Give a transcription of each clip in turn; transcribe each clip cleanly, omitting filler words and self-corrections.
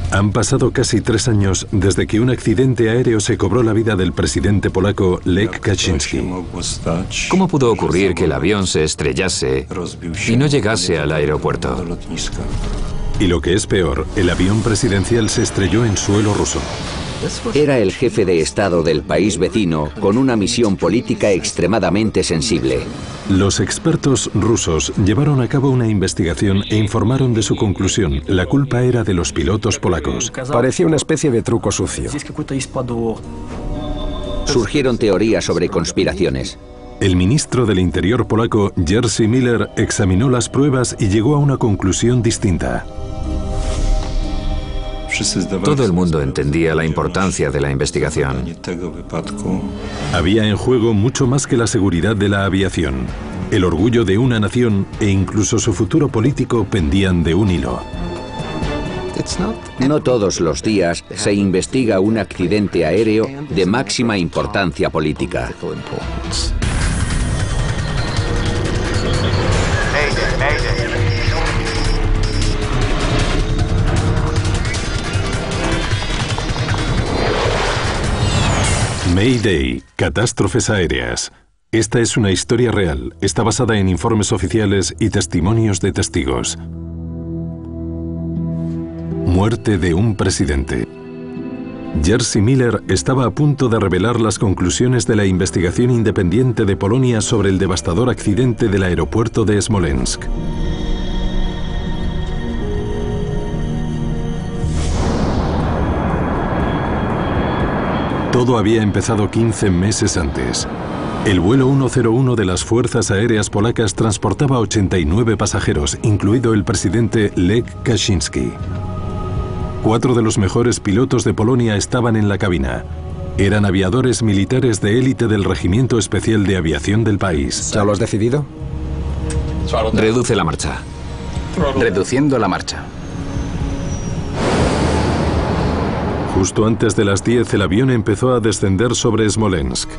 Han pasado casi 3 años desde que un accidente aéreo se cobró la vida del presidente polaco Lech Kaczyński. ¿Cómo pudo ocurrir que el avión se estrellase y no llegase al aeropuerto? Y lo que es peor, el avión presidencial se estrelló en suelo ruso. Era el jefe de Estado del país vecino con una misión política extremadamente sensible. Los expertos rusos llevaron a cabo una investigación e informaron de su conclusión. La culpa era de los pilotos polacos. Parecía una especie de truco sucio. Surgieron teorías sobre conspiraciones. El ministro del Interior polaco, Jerzy Miller, examinó las pruebas y llegó a una conclusión distinta. Todo el mundo entendía la importancia de la investigación. Había en juego mucho más que la seguridad de la aviación. El orgullo de una nación e incluso su futuro político pendían de un hilo. No todos los días se investiga un accidente aéreo de máxima importancia política. Mayday, catástrofes aéreas. Esta es una historia real. Está basada en informes oficiales y testimonios de testigos. Muerte de un presidente. Jerzy Miller estaba a punto de revelar las conclusiones de la investigación independiente de Polonia sobre el devastador accidente del aeropuerto de Smolensk. Todo había empezado 15 meses antes. El vuelo 101 de las Fuerzas Aéreas Polacas transportaba 89 pasajeros, incluido el presidente Lech Kaczyński. 4 de los mejores pilotos de Polonia estaban en la cabina. Eran aviadores militares de élite del Regimiento Especial de Aviación del país. ¿Ya lo has decidido? Reduce la marcha. Reduciendo la marcha. Justo antes de las 10, el avión empezó a descender sobre Smolensk.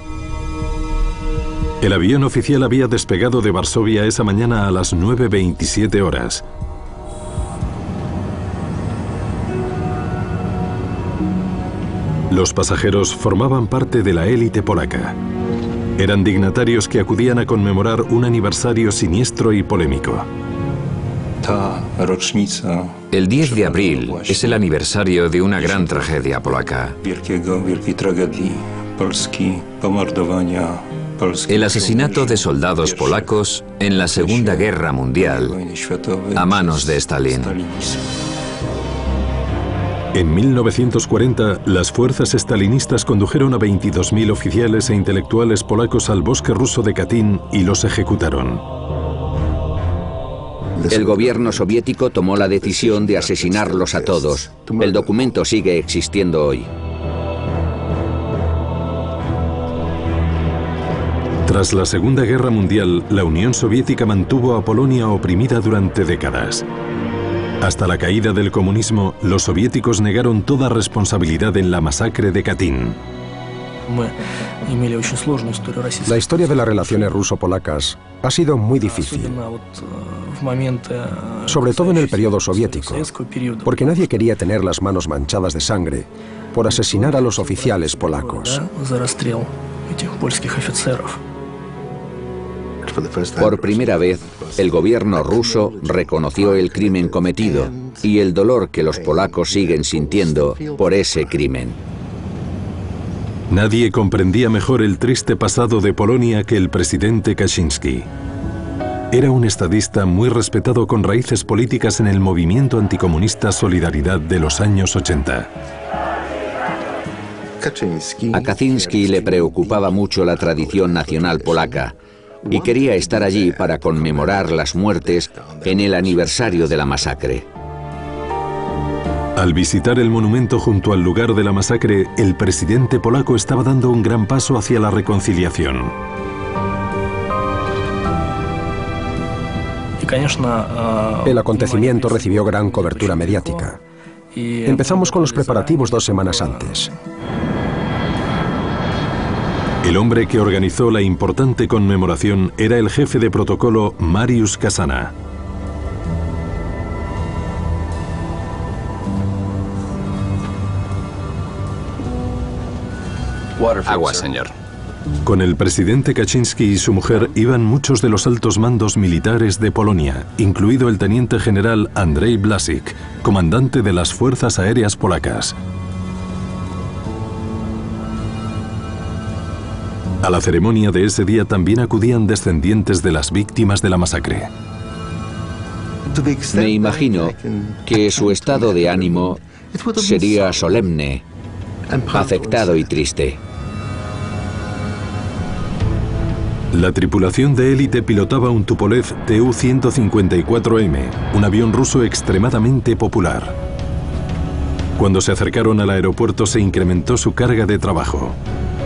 El avión oficial había despegado de Varsovia esa mañana a las 9:27 horas. Los pasajeros formaban parte de la élite polaca. Eran dignatarios que acudían a conmemorar un aniversario siniestro y polémico. El 10 de abril es el aniversario de una gran tragedia polaca. El asesinato de soldados polacos en la Segunda Guerra Mundial a manos de Stalin. En 1940, las fuerzas estalinistas condujeron a 22.000 oficiales e intelectuales polacos al bosque ruso de Katyn y los ejecutaron. El gobierno soviético tomó la decisión de asesinarlos a todos. El documento sigue existiendo hoy. Tras la Segunda Guerra Mundial, la Unión Soviética mantuvo a Polonia oprimida durante décadas. Hasta la caída del comunismo, los soviéticos negaron toda responsabilidad en la masacre de Katyn. La historia de las relaciones ruso-polacas ha sido muy difícil, sobre todo en el periodo soviético, porque nadie quería tener las manos manchadas de sangre por asesinar a los oficiales polacos. Por primera vez, el gobierno ruso reconoció el crimen cometido y el dolor que los polacos siguen sintiendo por ese crimen. Nadie comprendía mejor el triste pasado de Polonia que el presidente Kaczyński. Era un estadista muy respetado con raíces políticas en el movimiento anticomunista Solidaridad de los años 80. A Kaczyński le preocupaba mucho la tradición nacional polaca y quería estar allí para conmemorar las muertes en el aniversario de la masacre. Al visitar el monumento junto al lugar de la masacre, el presidente polaco estaba dando un gran paso hacia la reconciliación. El acontecimiento recibió gran cobertura mediática. Empezamos con los preparativos 2 semanas antes. El hombre que organizó la importante conmemoración era el jefe de protocolo Mariusz Kasana. Agua, señor. Con el presidente Kaczynski y su mujer iban muchos de los altos mandos militares de Polonia, incluido el teniente general Andrzej Blasik, comandante de las Fuerzas Aéreas Polacas. A la ceremonia de ese día también acudían descendientes de las víctimas de la masacre. Me imagino que su estado de ánimo sería solemne, afectado y triste. La tripulación de élite pilotaba un Tupolev Tu-154M, un avión ruso extremadamente popular. Cuando se acercaron al aeropuerto se incrementó su carga de trabajo.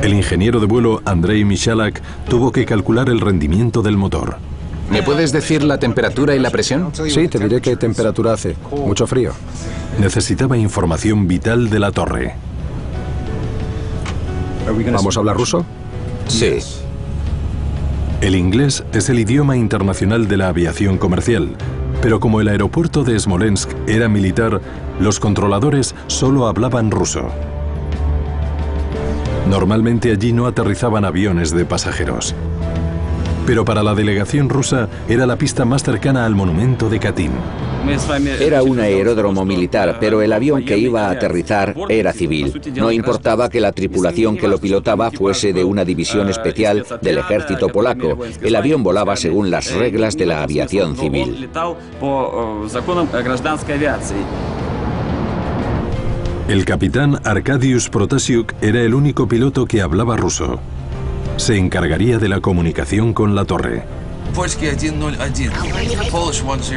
El ingeniero de vuelo Andrei Michalak tuvo que calcular el rendimiento del motor. ¿Me puedes decir la temperatura y la presión? Sí, te diré qué temperatura hace. Mucho frío. Necesitaba información vital de la torre. ¿Vamos a hablar ruso? Sí. El inglés es el idioma internacional de la aviación comercial, pero como el aeropuerto de Smolensk era militar, los controladores solo hablaban ruso. Normalmente allí no aterrizaban aviones de pasajeros. Pero para la delegación rusa era la pista más cercana al monumento de Katyn. Era un aeródromo militar, pero el avión que iba a aterrizar era civil. No importaba que la tripulación que lo pilotaba fuese de una división especial del ejército polaco. El avión volaba según las reglas de la aviación civil. El capitán Arkadiusz Protasiuk era el único piloto que hablaba ruso. Se encargaría de la comunicación con la torre.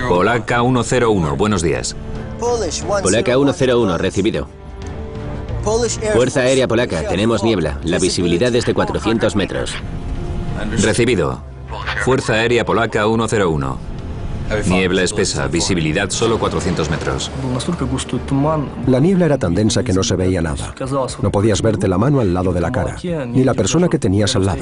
Polaca 101, buenos días. Polaca 101, recibido. Fuerza Aérea Polaca, tenemos niebla. La visibilidad es de 400 metros. Recibido. Fuerza Aérea Polaca 101. Niebla espesa, visibilidad solo 400 metros. La niebla era tan densa que no se veía nada. No podías verte la mano al lado de la cara, ni la persona que tenías al lado.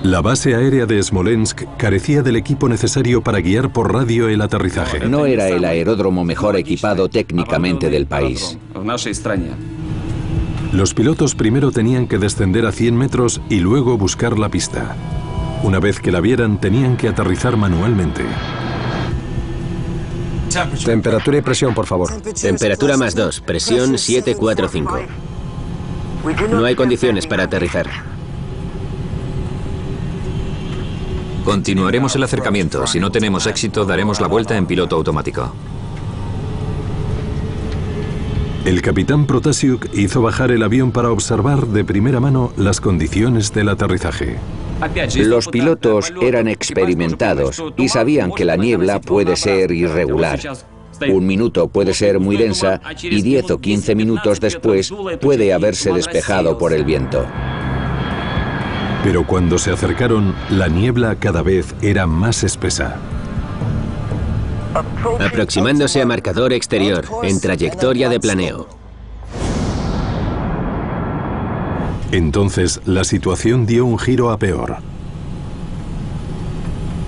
La base aérea de Smolensk carecía del equipo necesario para guiar por radio el aterrizaje. No era el aeródromo mejor equipado técnicamente del país. Los pilotos primero tenían que descender a 100 metros y luego buscar la pista. Una vez que la vieran, tenían que aterrizar manualmente. Temperatura y presión, por favor. Temperatura +2, presión 745. No hay condiciones para aterrizar. Continuaremos el acercamiento. Si no tenemos éxito, daremos la vuelta en piloto automático. El capitán Protasiuk hizo bajar el avión para observar de primera mano las condiciones del aterrizaje. Los pilotos eran experimentados y sabían que la niebla puede ser irregular. Un minuto puede ser muy densa y 10 o 15 minutos después puede haberse despejado por el viento. Pero cuando se acercaron, la niebla cada vez era más espesa. Aproximándose a marcador exterior, en trayectoria de planeo. Entonces, la situación dio un giro a peor.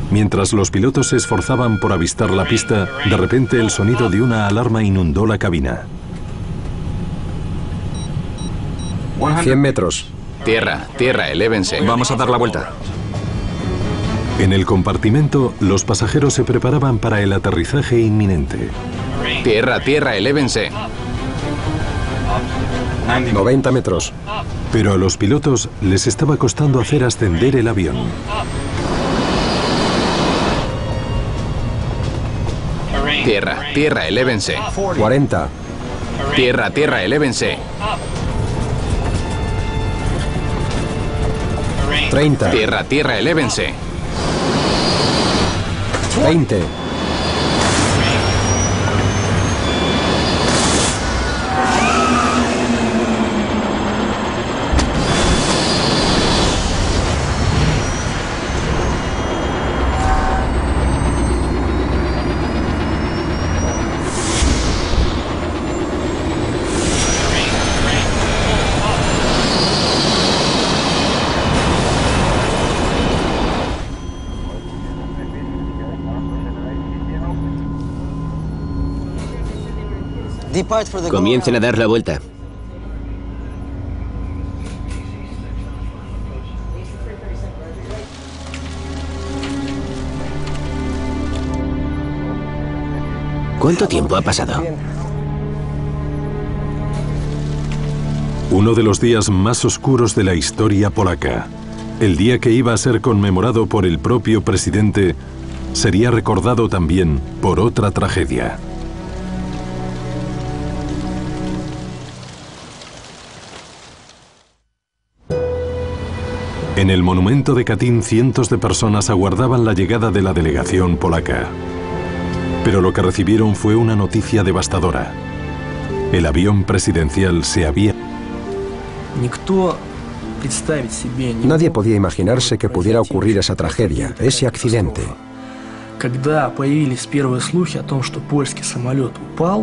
Mientras los pilotos se esforzaban por avistar la pista, de repente el sonido de una alarma inundó la cabina. 100 metros. Tierra, tierra, elévense. Vamos a dar la vuelta. En el compartimento, los pasajeros se preparaban para el aterrizaje inminente. Tierra, tierra, elévense. 90 metros. Pero a los pilotos les estaba costando hacer ascender el avión. Tierra, tierra, elévense. 40. Tierra, tierra, elévense. 30. Tierra, tierra, elévense. 20. Comiencen a dar la vuelta. ¿Cuánto tiempo ha pasado? Uno de los días más oscuros de la historia polaca. El día que iba a ser conmemorado por el propio presidente sería recordado también por otra tragedia. En el monumento de Katyn, cientos de personas aguardaban la llegada de la delegación polaca. Pero lo que recibieron fue una noticia devastadora. El avión presidencial se había... Nadie podía imaginarse que pudiera ocurrir esa tragedia, ese accidente.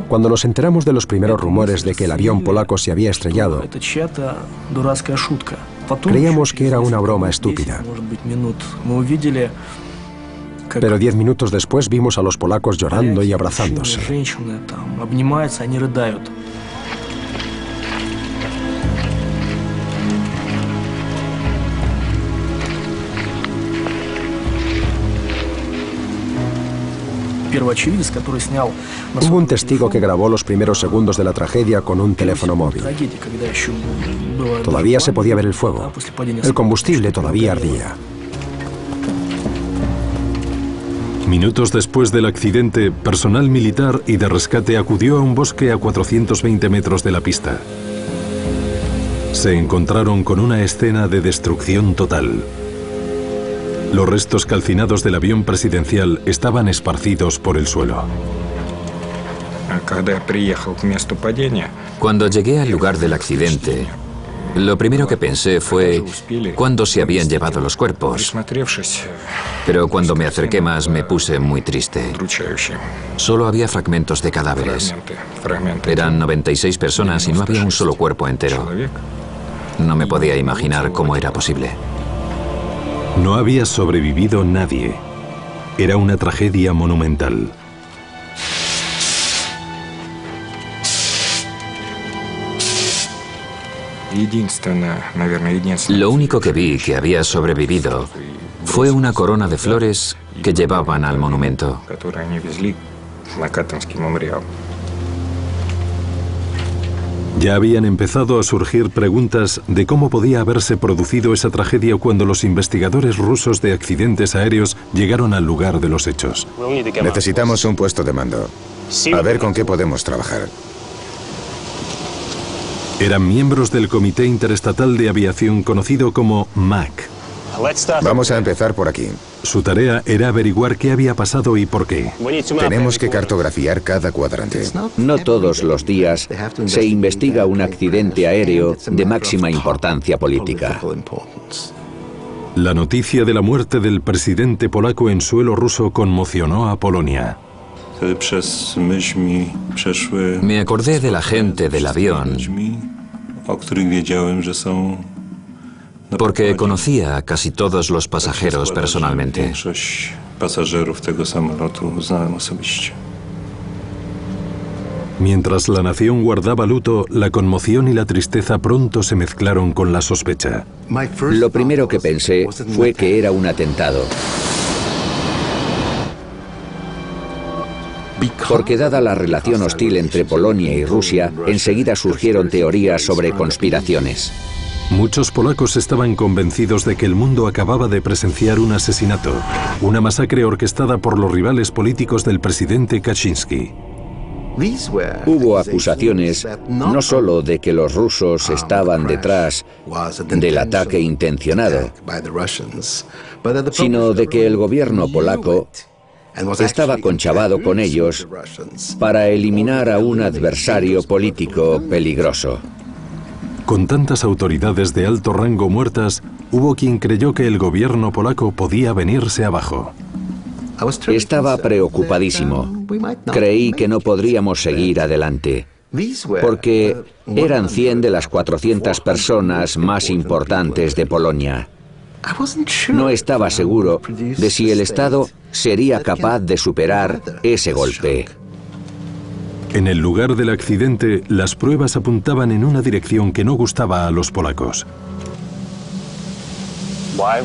Cuando nos enteramos de los primeros rumores de que el avión polaco se había estrellado, creíamos que era una broma estúpida. Pero 10 minutos después vimos a los polacos llorando y abrazándose. Hubo un testigo que grabó los primeros segundos de la tragedia con un teléfono móvil. Todavía se podía ver el fuego. El combustible todavía ardía. Minutos después del accidente, personal militar y de rescate acudió a un bosque a 420 metros de la pista. Se encontraron con una escena de destrucción total. Los restos calcinados del avión presidencial estaban esparcidos por el suelo. Cuando llegué al lugar del accidente, lo primero que pensé fue cuándo se habían llevado los cuerpos. Pero cuando me acerqué más me puse muy triste. Solo había fragmentos de cadáveres. Eran 96 personas y no había un solo cuerpo entero. No me podía imaginar cómo era posible. No había sobrevivido nadie. Era una tragedia monumental. Lo único que vi que había sobrevivido fue una corona de flores que llevaban al monumento. Ya habían empezado a surgir preguntas de cómo podía haberse producido esa tragedia cuando los investigadores rusos de accidentes aéreos llegaron al lugar de los hechos. Necesitamos un puesto de mando. A ver con qué podemos trabajar. Eran miembros del Comité Interestatal de Aviación conocido como MAC. Vamos a empezar por aquí. Su tarea era averiguar qué había pasado y por qué. Tenemos que cartografiar cada cuadrante. No todos los días se investiga un accidente aéreo de máxima importancia política. La noticia de la muerte del presidente polaco en suelo ruso conmocionó a Polonia. Me acordé de la gente del avión, porque conocía a casi todos los pasajeros personalmente. Mientras la nación guardaba luto, la conmoción y la tristeza pronto se mezclaron con la sospecha. Lo primero que pensé fue que era un atentado. Porque dada la relación hostil entre Polonia y Rusia, enseguida surgieron teorías sobre conspiraciones. Muchos polacos estaban convencidos de que el mundo acababa de presenciar un asesinato, una masacre orquestada por los rivales políticos del presidente Kaczynski. Hubo acusaciones no solo de que los rusos estaban detrás del ataque intencionado, sino de que el gobierno polaco estaba conchavado con ellos para eliminar a un adversario político peligroso. Con tantas autoridades de alto rango muertas, hubo quien creyó que el gobierno polaco podía venirse abajo. Estaba preocupadísimo. Creí que no podríamos seguir adelante, porque eran 100 de las 400 personas más importantes de Polonia. No estaba seguro de si el Estado sería capaz de superar ese golpe. En el lugar del accidente, las pruebas apuntaban en una dirección que no gustaba a los polacos.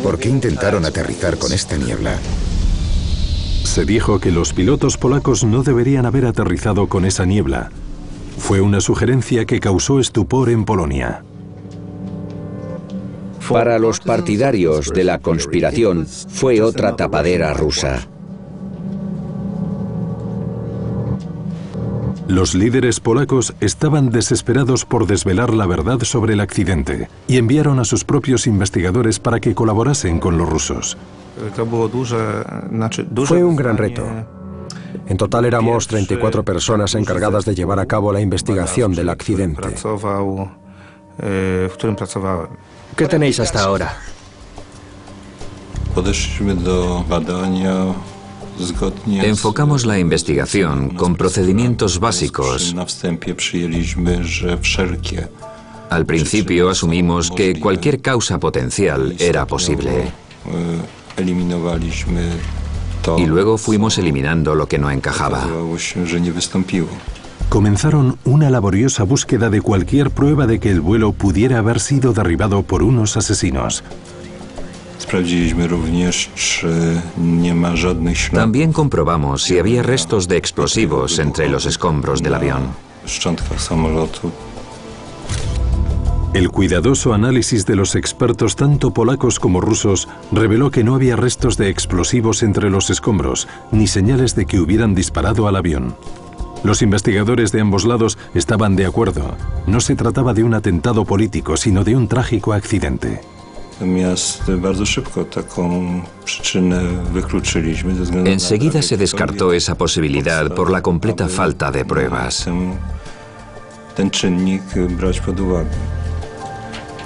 ¿Por qué intentaron aterrizar con esta niebla? Se dijo que los pilotos polacos no deberían haber aterrizado con esa niebla. Fue una sugerencia que causó estupor en Polonia. Para los partidarios de la conspiración, fue otra tapadera rusa. Los líderes polacos estaban desesperados por desvelar la verdad sobre el accidente y enviaron a sus propios investigadores para que colaborasen con los rusos. Fue un gran reto. En total éramos 34 personas encargadas de llevar a cabo la investigación del accidente. ¿Qué tenéis hasta ahora? Enfocamos la investigación con procedimientos básicos. Al principio asumimos que cualquier causa potencial era posible. Y luego fuimos eliminando lo que no encajaba. Comenzaron una laboriosa búsqueda de cualquier prueba de que el vuelo pudiera haber sido derribado por unos asesinos. También comprobamos si había restos de explosivos entre los escombros del avión. El cuidadoso análisis de los expertos tanto polacos como rusos reveló que no había restos de explosivos entre los escombros, ni señales de que hubieran disparado al avión. Los investigadores de ambos lados estaban de acuerdo. No se trataba de un atentado político, sino de un trágico accidente. Enseguida se descartó esa posibilidad por la completa falta de pruebas.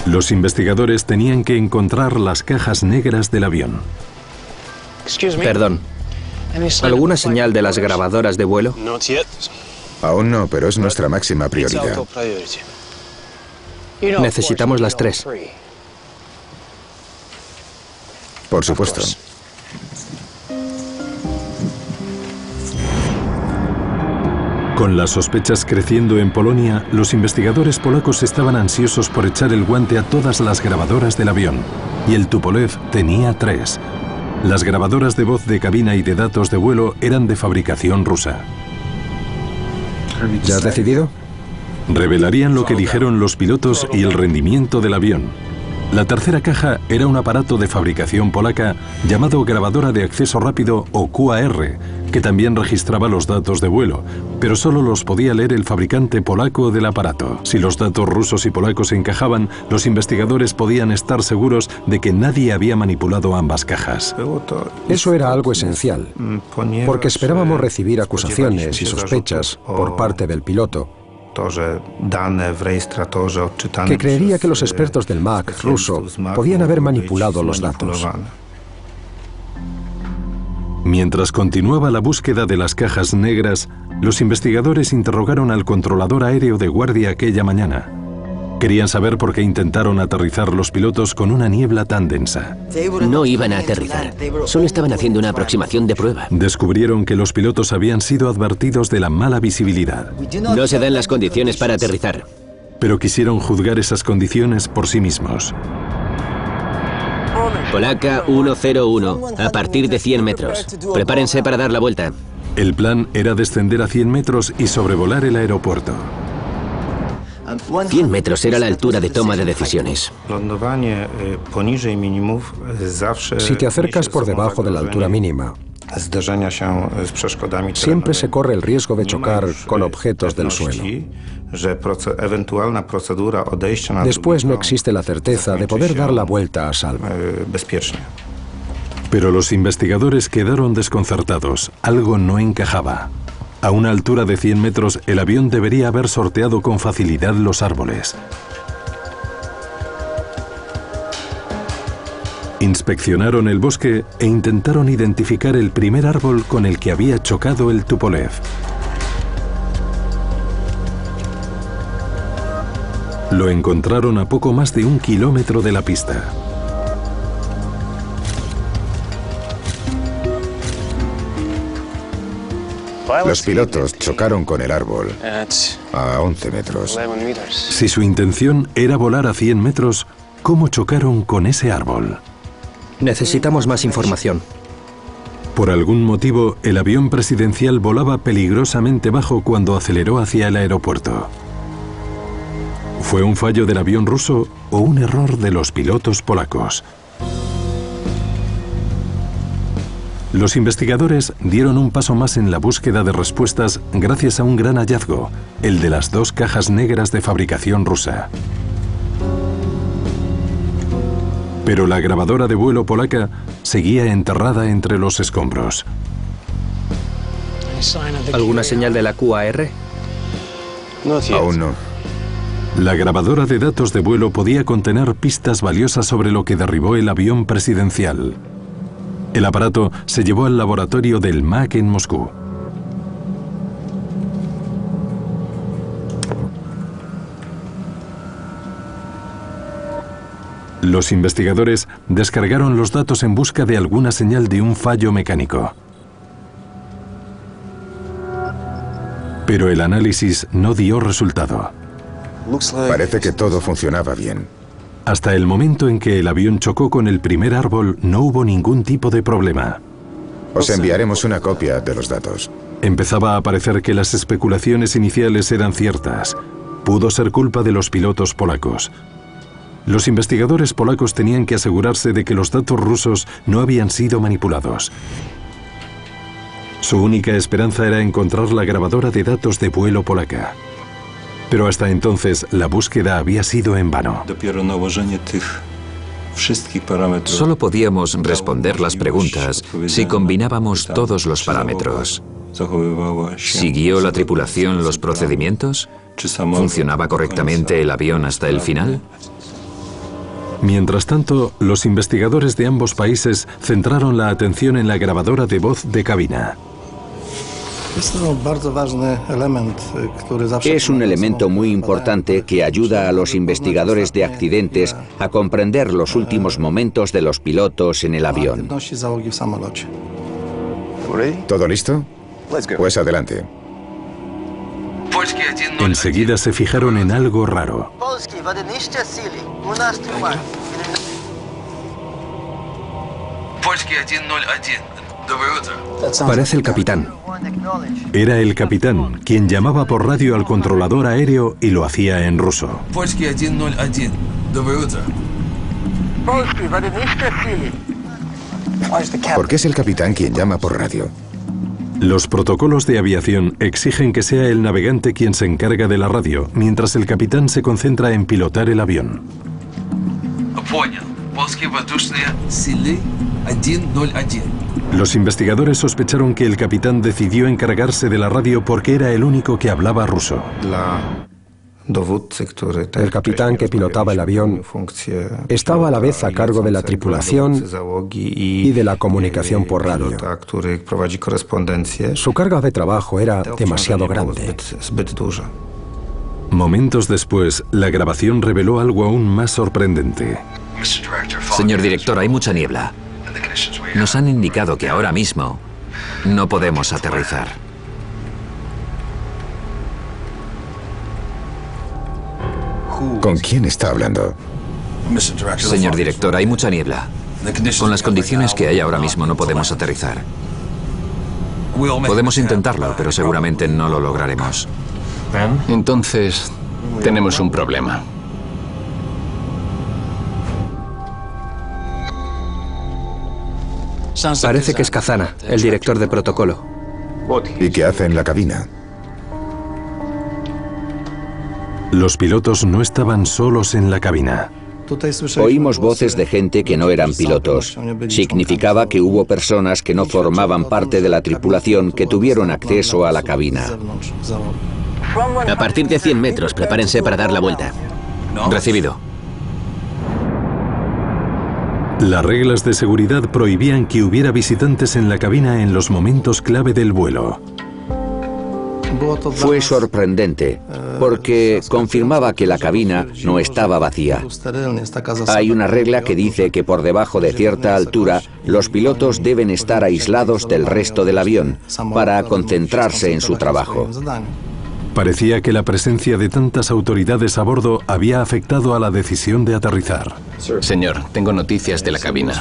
Los investigadores tenían que encontrar las cajas negras del avión. Perdón. ¿Alguna señal de las grabadoras de vuelo? Aún no, pero es nuestra máxima prioridad. Necesitamos las 3. Por supuesto. Con las sospechas creciendo en Polonia, los investigadores polacos estaban ansiosos por echar el guante a todas las grabadoras del avión. Y el Tupolev tenía 3. Las grabadoras de voz de cabina y de datos de vuelo eran de fabricación rusa. ¿Ya has decidido? Revelarían lo que dijeron los pilotos y el rendimiento del avión. La tercera caja era un aparato de fabricación polaca llamado grabadora de acceso rápido o QAR, que también registraba los datos de vuelo, pero solo los podía leer el fabricante polaco del aparato. Si los datos rusos y polacos encajaban, los investigadores podían estar seguros de que nadie había manipulado ambas cajas. Eso era algo esencial, porque esperábamos recibir acusaciones y sospechas por parte del piloto, que creería que los expertos del MAC ruso podían haber manipulado los datos. Mientras continuaba la búsqueda de las cajas negras, los investigadores interrogaron al controlador aéreo de guardia aquella mañana. Querían saber por qué intentaron aterrizar los pilotos con una niebla tan densa. No iban a aterrizar, solo estaban haciendo una aproximación de prueba. Descubrieron que los pilotos habían sido advertidos de la mala visibilidad. No se dan las condiciones para aterrizar. Pero quisieron juzgar esas condiciones por sí mismos. Polaca 101, a partir de 100 metros. Prepárense para dar la vuelta. El plan era descender a 100 metros y sobrevolar el aeropuerto. 100 metros era la altura de toma de decisiones. Si te acercas por debajo de la altura mínima, siempre se corre el riesgo de chocar con objetos del suelo. Después no existe la certeza de poder dar la vuelta a salvo. Pero los investigadores quedaron desconcertados. Algo no encajaba. A una altura de 100 metros, el avión debería haber sorteado con facilidad los árboles. Inspeccionaron el bosque e intentaron identificar el primer árbol con el que había chocado el Tupolev. Lo encontraron a poco más de 1 kilómetro de la pista. Los pilotos chocaron con el árbol a 11 metros. Si su intención era volar a 100 metros, ¿cómo chocaron con ese árbol? Necesitamos más información. Por algún motivo, el avión presidencial volaba peligrosamente bajo cuando aceleró hacia el aeropuerto. ¿Fue un fallo del avión ruso o un error de los pilotos polacos? Los investigadores dieron un paso más en la búsqueda de respuestas gracias a un gran hallazgo, el de las 2 cajas negras de fabricación rusa. Pero la grabadora de vuelo polaca seguía enterrada entre los escombros. ¿Alguna señal de la QAR? Aún no. La grabadora de datos de vuelo podía contener pistas valiosas sobre lo que derribó el avión presidencial. El aparato se llevó al laboratorio del MAC en Moscú. Los investigadores descargaron los datos en busca de alguna señal de un fallo mecánico. Pero el análisis no dio resultado. Parece que todo funcionaba bien. Hasta el momento en que el avión chocó con el primer árbol, no hubo ningún tipo de problema. Os enviaremos una copia de los datos. Empezaba a parecer que las especulaciones iniciales eran ciertas. Pudo ser culpa de los pilotos polacos. Los investigadores polacos tenían que asegurarse de que los datos rusos no habían sido manipulados. Su única esperanza era encontrar la grabadora de datos de vuelo polaca. Pero hasta entonces la búsqueda había sido en vano. Solo podíamos responder las preguntas si combinábamos todos los parámetros. ¿Siguió la tripulación los procedimientos? ¿Funcionaba correctamente el avión hasta el final? Mientras tanto, los investigadores de ambos países centraron la atención en la grabadora de voz de cabina. Es un elemento muy importante que ayuda a los investigadores de accidentes a comprender los últimos momentos de los pilotos en el avión. ¿Todo listo? Pues adelante. Enseguida se fijaron en algo raro. Parece el capitán. Era el capitán, quien llamaba por radio al controlador aéreo y lo hacía en ruso. ¿Por qué es el capitán quien llama por radio? Los protocolos de aviación exigen que sea el navegante quien se encarga de la radio, mientras el capitán se concentra en pilotar el avión. Los investigadores sospecharon que el capitán decidió encargarse de la radio porque era el único que hablaba ruso. El capitán que pilotaba el avión estaba a la vez a cargo de la tripulación y de la comunicación por radio. Su carga de trabajo era demasiado grande. Momentos después, la grabación reveló algo aún más sorprendente. Señor director, hay mucha niebla. Nos han indicado que ahora mismo no podemos aterrizar. ¿Con quién está hablando? Señor director, hay mucha niebla. Con las condiciones que hay ahora mismo no podemos aterrizar. Podemos intentarlo, pero seguramente no lo lograremos. Entonces, tenemos un problema. Parece que es Kazana, el director de protocolo. ¿Y qué hace en la cabina? Los pilotos no estaban solos en la cabina. Oímos voces de gente que no eran pilotos. Significaba que hubo personas que no formaban parte de la tripulación que tuvieron acceso a la cabina. A partir de 100 metros, prepárense para dar la vuelta. Recibido. Las reglas de seguridad prohibían que hubiera visitantes en la cabina en los momentos clave del vuelo. Fue sorprendente, porque confirmaba que la cabina no estaba vacía. Hay una regla que dice que por debajo de cierta altura, los pilotos deben estar aislados del resto del avión para concentrarse en su trabajo. Parecía que la presencia de tantas autoridades a bordo había afectado a la decisión de aterrizar. Señor, tengo noticias de la cabina.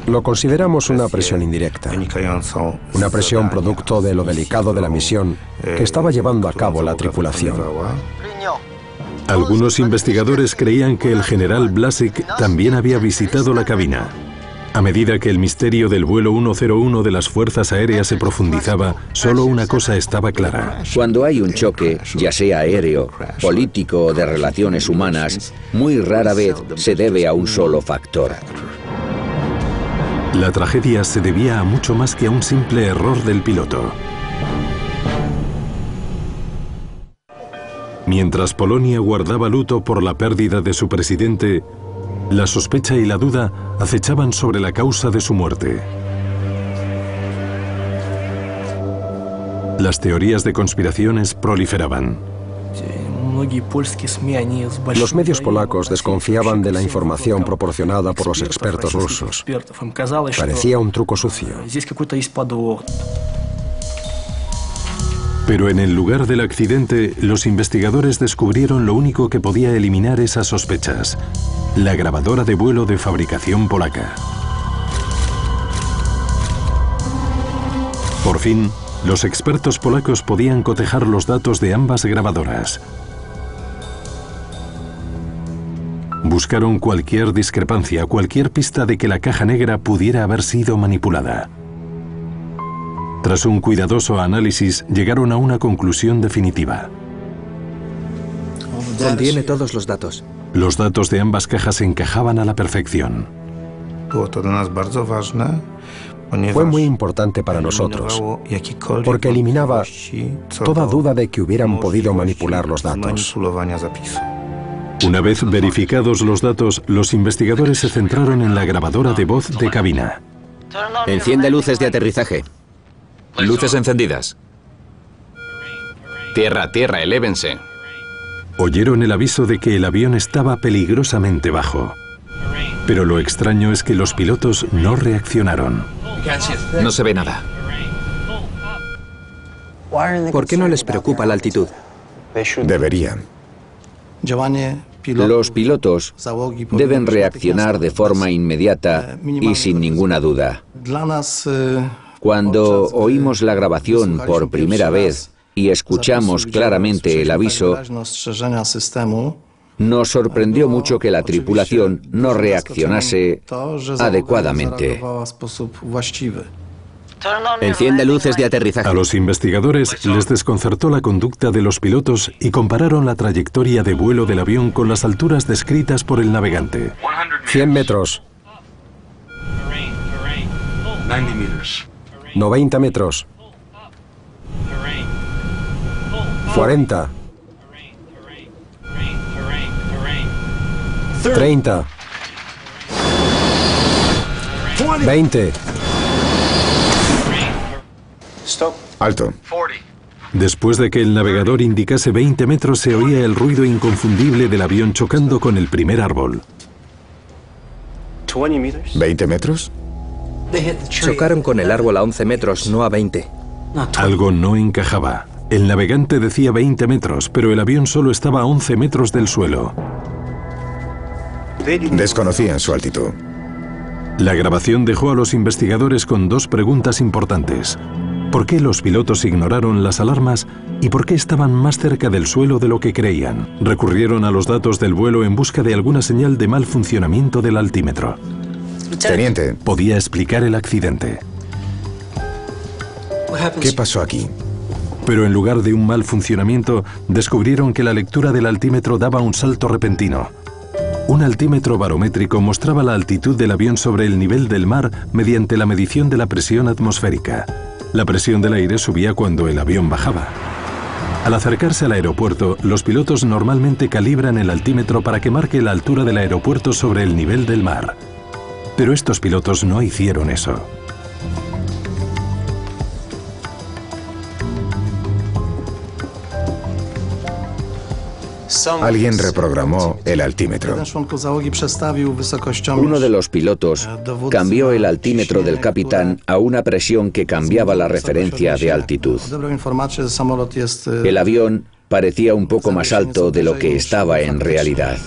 Lo consideramos una presión indirecta, una presión producto de lo delicado de la misión que estaba llevando a cabo la tripulación. Algunos investigadores creían que el general Blasik también había visitado la cabina. A medida que el misterio del vuelo 101 de las Fuerzas Aéreas se profundizaba, solo una cosa estaba clara. Cuando hay un choque, ya sea aéreo, político o de relaciones humanas, muy rara vez se debe a un solo factor. La tragedia se debía a mucho más que a un simple error del piloto. Mientras Polonia guardaba luto por la pérdida de su presidente, la sospecha y la duda acechaban sobre la causa de su muerte. Las teorías de conspiraciones proliferaban. Los medios polacos desconfiaban de la información proporcionada por los expertos rusos. Parecía un truco sucio. Pero en el lugar del accidente, los investigadores descubrieron lo único que podía eliminar esas sospechas: la grabadora de vuelo de fabricación polaca. Por fin, los expertos polacos podían cotejar los datos de ambas grabadoras. Buscaron cualquier discrepancia, cualquier pista de que la caja negra pudiera haber sido manipulada. Tras un cuidadoso análisis, llegaron a una conclusión definitiva. Contiene todos los datos. Los datos de ambas cajas encajaban a la perfección. Fue muy importante para nosotros, porque eliminaba toda duda de que hubieran podido manipular los datos. Una vez verificados los datos, los investigadores se centraron en la grabadora de voz de cabina. Enciende luces de aterrizaje. Luces encendidas. Tierra, tierra, elévense. Oyeron el aviso de que el avión estaba peligrosamente bajo. Pero lo extraño es que los pilotos no reaccionaron. No se ve nada. ¿Por qué no les preocupa la altitud? Debería. Los pilotos deben reaccionar de forma inmediata y sin ninguna duda. Cuando oímos la grabación por primera vez y escuchamos claramente el aviso, nos sorprendió mucho que la tripulación no reaccionase adecuadamente. Enciende luces de aterrizaje. A los investigadores les desconcertó la conducta de los pilotos y compararon la trayectoria de vuelo del avión con las alturas descritas por el navegante. 100 metros. 90 metros. 40. 30. 20. Alto. Después de que el navegador indicase 20 metros, se oía el ruido inconfundible del avión chocando con el primer árbol. ¿20 metros? Chocaron con el árbol a 11 metros, no a 20. Algo no encajaba. El navegante decía 20 metros, pero el avión solo estaba a 11 metros del suelo. Desconocían su altitud. La grabación dejó a los investigadores con dos preguntas importantes. ¿Por qué los pilotos ignoraron las alarmas y por qué estaban más cerca del suelo de lo que creían? Recurrieron a los datos del vuelo en busca de alguna señal de mal funcionamiento del altímetro. Teniente, Podía explicar el accidente. ¿qué pasó aquí? Pero en lugar de un mal funcionamiento, descubrieron que la lectura del altímetro daba un salto repentino. Un altímetro barométrico mostraba la altitud del avión sobre el nivel del mar mediante la medición de la presión atmosférica. La presión del aire subía cuando el avión bajaba. Al acercarse al aeropuerto, los pilotos normalmente calibran el altímetro para que marque la altura del aeropuerto sobre el nivel del mar. Pero estos pilotos no hicieron eso. Alguien reprogramó el altímetro. Uno de los pilotos cambió el altímetro del capitán a una presión que cambiaba la referencia de altitud. El avión parecía un poco más alto de lo que estaba en realidad.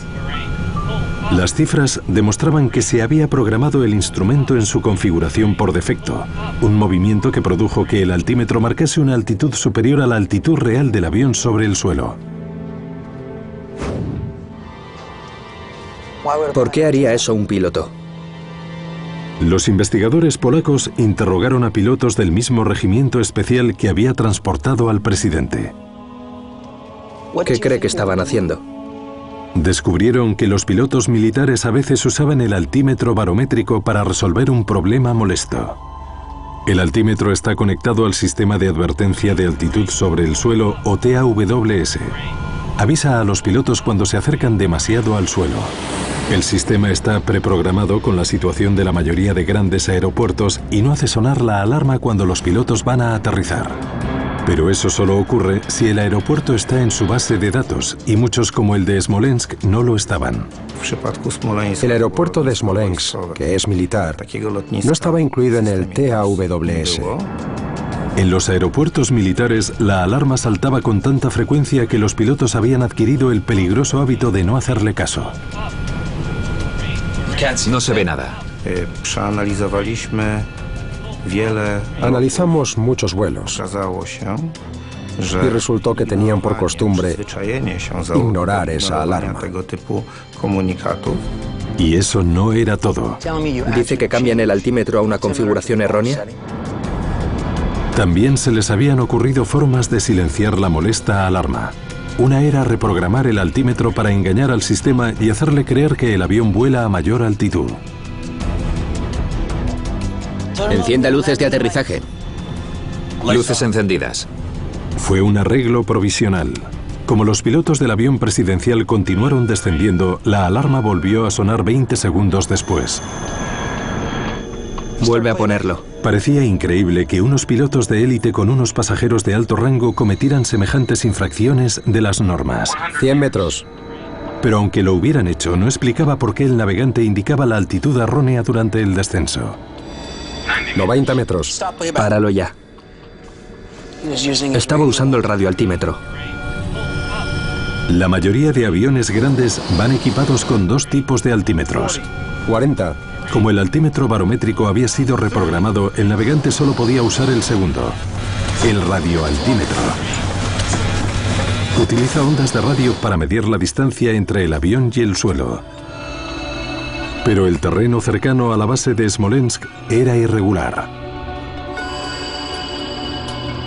Las cifras demostraban que se había programado el instrumento en su configuración por defecto, un movimiento que produjo que el altímetro marcase una altitud superior a la altitud real del avión sobre el suelo. ¿Por qué haría eso un piloto? Los investigadores polacos interrogaron a pilotos del mismo regimiento especial que había transportado al presidente. ¿Qué cree que estaban haciendo? Descubrieron que los pilotos militares a veces usaban el altímetro barométrico para resolver un problema molesto. El altímetro está conectado al sistema de advertencia de altitud sobre el suelo o TAWS. Avisa a los pilotos cuando se acercan demasiado al suelo. El sistema está preprogramado con la situación de la mayoría de grandes aeropuertos y no hace sonar la alarma cuando los pilotos van a aterrizar. Pero eso solo ocurre si el aeropuerto está en su base de datos, y muchos como el de Smolensk no lo estaban. El aeropuerto de Smolensk, que es militar, no estaba incluido en el TAWS. En los aeropuertos militares, la alarma saltaba con tanta frecuencia que los pilotos habían adquirido el peligroso hábito de no hacerle caso. No se ve nada. Analizamos muchos vuelos y resultó que tenían por costumbre ignorar esa alarma. Y eso no era todo. ¿Dice que cambian el altímetro a una configuración errónea? También se les habían ocurrido formas de silenciar la molesta alarma. Una era reprogramar el altímetro para engañar al sistema y hacerle creer que el avión vuela a mayor altitud. Encienda luces de aterrizaje. Luces encendidas. Fue un arreglo provisional. Como los pilotos del avión presidencial continuaron descendiendo, la alarma volvió a sonar 20 segundos después. Vuelve a ponerlo. Parecía increíble que unos pilotos de élite con unos pasajeros de alto rango cometieran semejantes infracciones de las normas. 100 metros. Pero aunque lo hubieran hecho, no explicaba por qué el navegante indicaba la altitud errónea durante el descenso. 90 metros. Páralo ya. Estaba usando el radioaltímetro. La mayoría de aviones grandes van equipados con dos tipos de altímetros. 40. Como el altímetro barométrico había sido reprogramado, el navegante solo podía usar el segundo, el radioaltímetro. Utiliza ondas de radio para medir la distancia entre el avión y el suelo. Pero el terreno cercano a la base de Smolensk era irregular.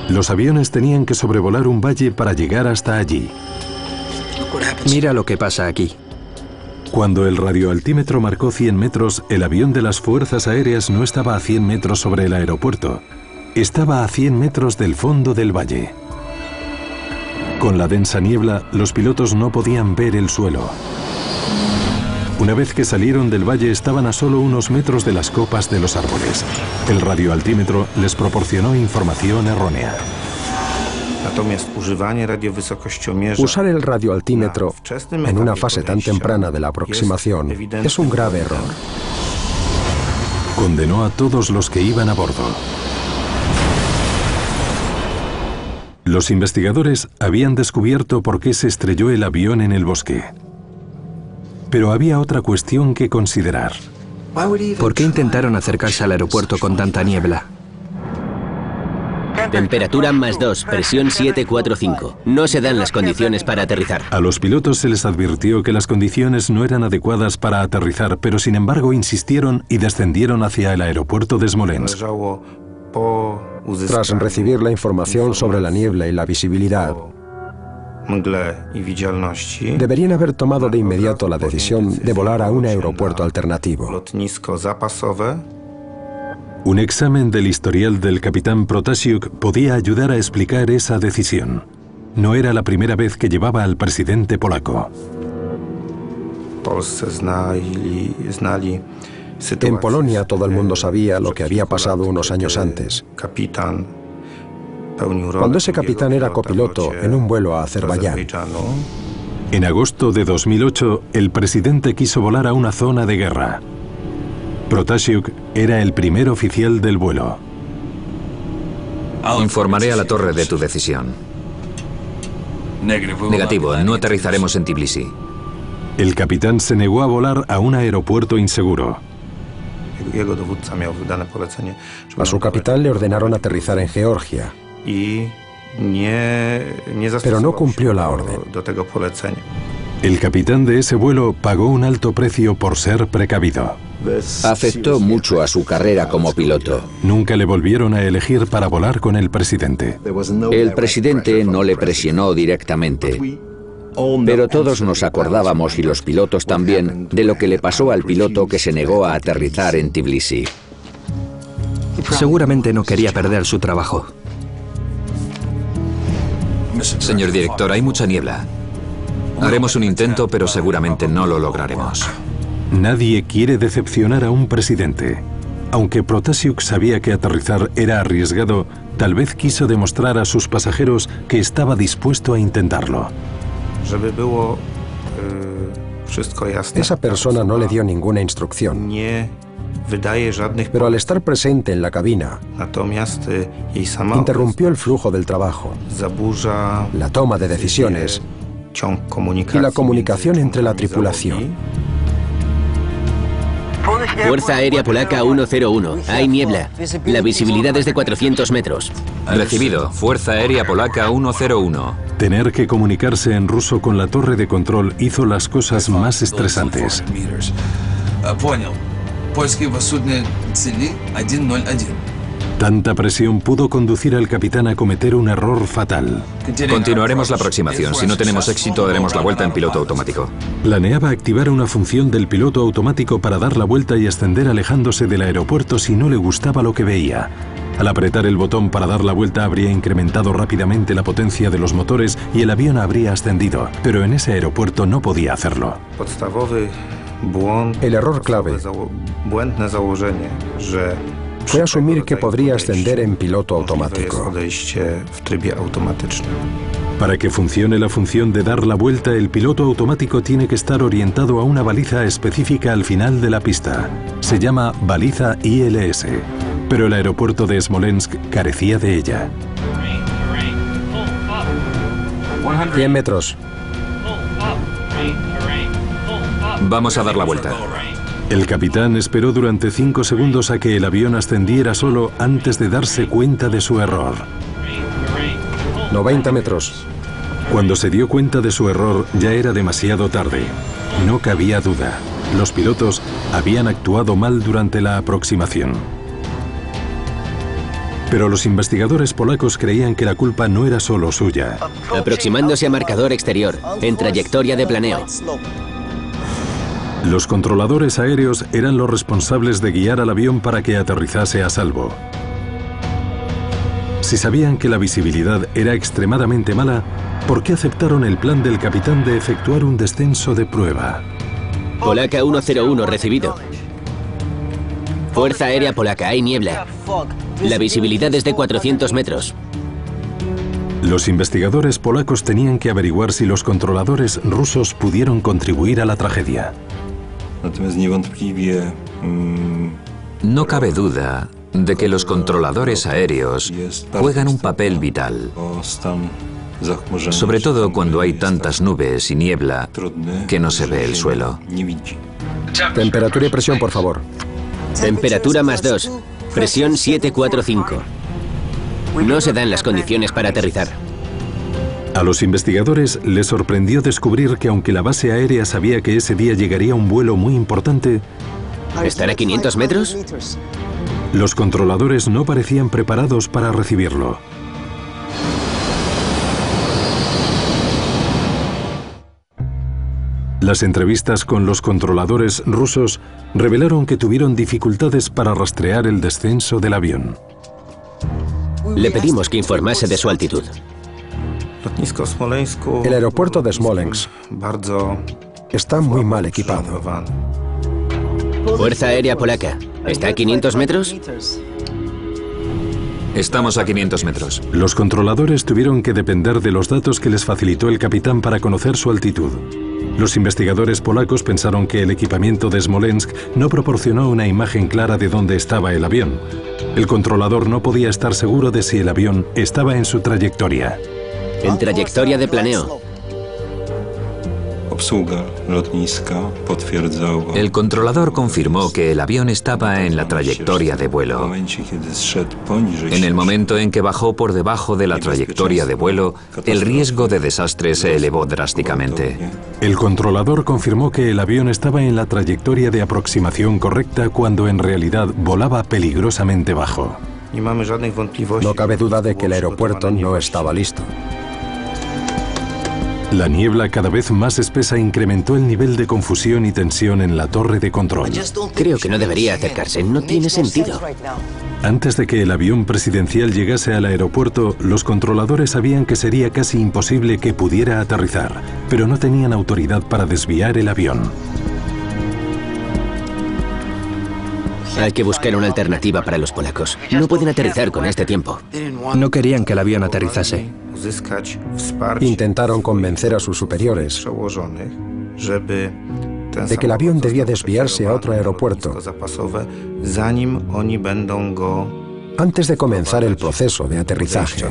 Los aviones tenían que sobrevolar un valle para llegar hasta allí. Mira lo que pasa aquí. Cuando el radioaltímetro marcó 100 metros, el avión de las Fuerzas Aéreas no estaba a 100 metros sobre el aeropuerto. Estaba a 100 metros del fondo del valle. Con la densa niebla, los pilotos no podían ver el suelo. Una vez que salieron del valle, estaban a solo unos metros de las copas de los árboles. El radioaltímetro les proporcionó información errónea. Usar el radioaltímetro en una fase tan temprana de la aproximación es un grave error. Condenó a todos los que iban a bordo. Los investigadores habían descubierto por qué se estrelló el avión en el bosque. Pero había otra cuestión que considerar. ¿Por qué intentaron acercarse al aeropuerto con tanta niebla? Temperatura +2, presión 745. No se dan las condiciones para aterrizar. A los pilotos se les advirtió que las condiciones no eran adecuadas para aterrizar, pero sin embargo insistieron y descendieron hacia el aeropuerto de Smolensk. Tras recibir la información sobre la niebla y la visibilidad, deberían haber tomado de inmediato la decisión de volar a un aeropuerto alternativo. Un examen del historial del capitán Protasiuk podía ayudar a explicar esa decisión. No era la primera vez que llevaba al presidente polaco. En Polonia todo el mundo sabía lo que había pasado unos años antes, cuando ese capitán era copiloto en un vuelo a Azerbaiyán. En agosto de 2008, el presidente quiso volar a una zona de guerra. Protasiuk era el primer oficial del vuelo. Informaré a la torre de tu decisión. Negativo, no aterrizaremos en Tbilisi. El capitán se negó a volar a un aeropuerto inseguro. A su capitán le ordenaron aterrizar en Georgia, pero no cumplió la orden. El capitán de ese vuelo pagó un alto precio por ser precavido. Afectó mucho a su carrera como piloto. Nunca le volvieron a elegir para volar con el presidente. El presidente no le presionó directamente, pero todos nos acordábamos, y los pilotos también, de lo que le pasó al piloto que se negó a aterrizar en Tbilisi. Seguramente no quería perder su trabajo. Señor director, hay mucha niebla. Haremos un intento, pero seguramente no lo lograremos. Nadie quiere decepcionar a un presidente. Aunque Protasiuk sabía que aterrizar era arriesgado, tal vez quiso demostrar a sus pasajeros que estaba dispuesto a intentarlo. Esa persona no le dio ninguna instrucción, pero al estar presente en la cabina, interrumpió el flujo del trabajo, la toma de decisiones y la comunicación entre la tripulación. Fuerza Aérea Polaca 101. Hay niebla. La visibilidad es de 400 metros. Recibido. Fuerza Aérea Polaca 101. Tener que comunicarse en ruso con la torre de control hizo las cosas más estresantes. Tanta presión pudo conducir al capitán a cometer un error fatal. Continuaremos la aproximación. Si no tenemos éxito, daremos la vuelta en piloto automático. Planeaba activar una función del piloto automático para dar la vuelta y ascender alejándose del aeropuerto si no le gustaba lo que veía. Al apretar el botón para dar la vuelta habría incrementado rápidamente la potencia de los motores y el avión habría ascendido, pero en ese aeropuerto no podía hacerlo. El error clave fue asumir que podría ascender en piloto automático. Para que funcione la función de dar la vuelta, el piloto automático tiene que estar orientado a una baliza específica al final de la pista. Se llama baliza ILS, pero el aeropuerto de Smolensk carecía de ella. 100 metros. Vamos a dar la vuelta. El capitán esperó durante 5 segundos a que el avión ascendiera solo antes de darse cuenta de su error. 90 metros. Cuando se dio cuenta de su error, ya era demasiado tarde. No cabía duda. Los pilotos habían actuado mal durante la aproximación. Pero los investigadores polacos creían que la culpa no era solo suya. Aproximándose a marcador exterior, en trayectoria de planeo. Los controladores aéreos eran los responsables de guiar al avión para que aterrizase a salvo. Si sabían que la visibilidad era extremadamente mala, ¿por qué aceptaron el plan del capitán de efectuar un descenso de prueba? Polaca 101, recibido. Fuerza Aérea Polaca, hay niebla. La visibilidad es de 400 metros. Los investigadores polacos tenían que averiguar si los controladores rusos pudieron contribuir a la tragedia. No cabe duda de que los controladores aéreos juegan un papel vital, sobre todo cuando hay tantas nubes y niebla que no se ve el suelo. Temperatura y presión, por favor. Temperatura +2. Presión 745. No se dan las condiciones para aterrizar. A los investigadores les sorprendió descubrir que aunque la base aérea sabía que ese día llegaría un vuelo muy importante, ¿están a 500 metros? Los controladores no parecían preparados para recibirlo. Las entrevistas con los controladores rusos revelaron que tuvieron dificultades para rastrear el descenso del avión. Le pedimos que informase de su altitud. El aeropuerto de Smolensk está muy mal equipado. Fuerza Aérea Polaca, ¿está a 500 metros? Estamos a 500 metros. Los controladores tuvieron que depender de los datos que les facilitó el capitán para conocer su altitud. Los investigadores polacos pensaron que el equipamiento de Smolensk no proporcionó una imagen clara de dónde estaba el avión. El controlador no podía estar seguro de si el avión estaba en su trayectoria. En trayectoria de planeo. El controlador confirmó que el avión estaba en la trayectoria de vuelo. En el momento en que bajó por debajo de la trayectoria de vuelo, el riesgo de desastre se elevó drásticamente. El controlador confirmó que el avión estaba en la trayectoria de aproximación correcta cuando en realidad volaba peligrosamente bajo. No cabe duda de que el aeropuerto no estaba listo. La niebla cada vez más espesa incrementó el nivel de confusión y tensión en la torre de control. Creo que no debería acercarse, no tiene sentido. Antes de que el avión presidencial llegase al aeropuerto, los controladores sabían que sería casi imposible que pudiera aterrizar, pero no tenían autoridad para desviar el avión. Hay que buscar una alternativa para los polacos. No pueden aterrizar con este tiempo. No querían que el avión aterrizase. Intentaron convencer a sus superiores de que el avión debía desviarse a otro aeropuerto antes de comenzar el proceso de aterrizaje.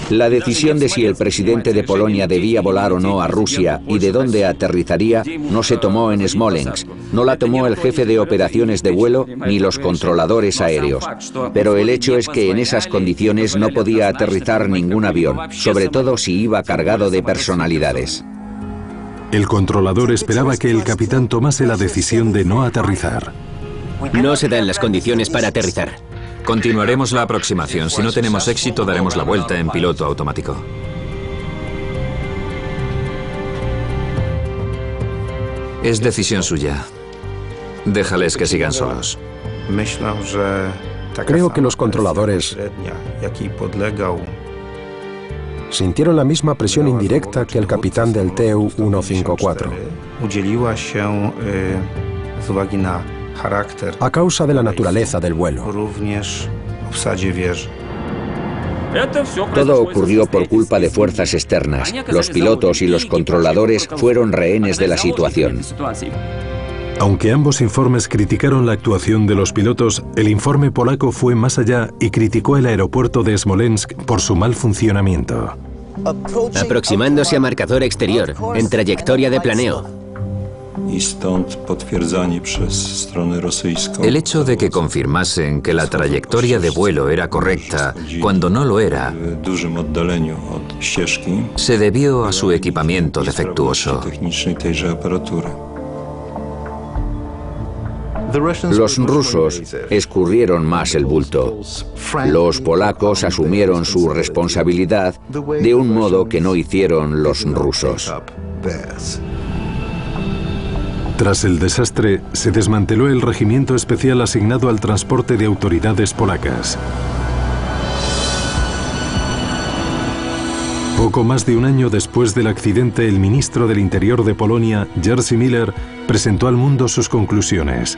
La decisión de si el presidente de Polonia debía volar o no a Rusia y de dónde aterrizaría no se tomó en Smolensk. No la tomó el jefe de operaciones de vuelo ni los controladores aéreos. Pero el hecho es que en esas condiciones no podía aterrizar ningún avión, sobre todo si iba cargado de personalidades. El controlador esperaba que el capitán tomase la decisión de no aterrizar. No se dan las condiciones para aterrizar. Continuaremos la aproximación. Si no tenemos éxito, daremos la vuelta en piloto automático. Es decisión suya. Déjales que sigan solos. Creo que los controladores sintieron la misma presión indirecta que el capitán del Tu-154. A causa de la naturaleza del vuelo. Todo ocurrió por culpa de fuerzas externas. Los pilotos y los controladores fueron rehenes de la situación. Aunque ambos informes criticaron la actuación de los pilotos, el informe polaco fue más allá y criticó el aeropuerto de Smolensk por su mal funcionamiento. Aproximándose a marcador exterior, en trayectoria de planeo. El hecho de que confirmasen que la trayectoria de vuelo era correcta cuando no lo era, se debió a su equipamiento defectuoso. Los rusos escurrieron más el bulto. Los polacos asumieron su responsabilidad de un modo que no hicieron los rusos. Tras el desastre, se desmanteló el regimiento especial asignado al transporte de autoridades polacas. Poco más de un año después del accidente, el ministro del Interior de Polonia, Jerzy Miller, presentó al mundo sus conclusiones.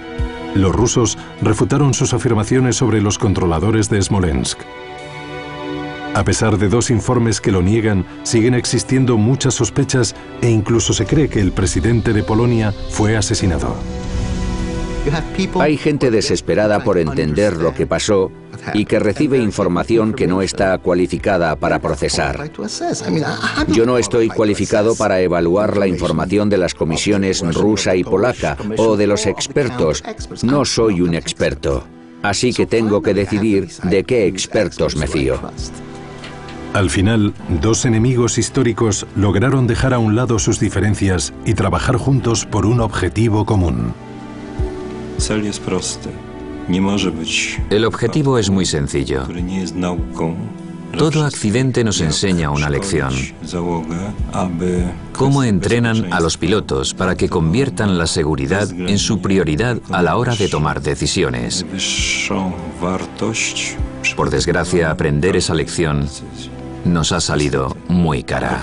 Los rusos refutaron sus afirmaciones sobre los controladores de Smolensk. A pesar de 2 informes que lo niegan, siguen existiendo muchas sospechas e incluso se cree que el presidente de Polonia fue asesinado. Hay gente desesperada por entender lo que pasó y que recibe información que no está cualificada para procesar. Yo no estoy cualificado para evaluar la información de las comisiones rusa y polaca o de los expertos. No soy un experto. Así que tengo que decidir de qué expertos me fío. Al final, 2 enemigos históricos lograron dejar a un lado sus diferencias y trabajar juntos por un objetivo común. El objetivo es muy sencillo. Todo accidente nos enseña una lección. Cómo entrenan a los pilotos para que conviertan la seguridad en su prioridad a la hora de tomar decisiones. Por desgracia, aprender esa lección nos ha salido muy cara.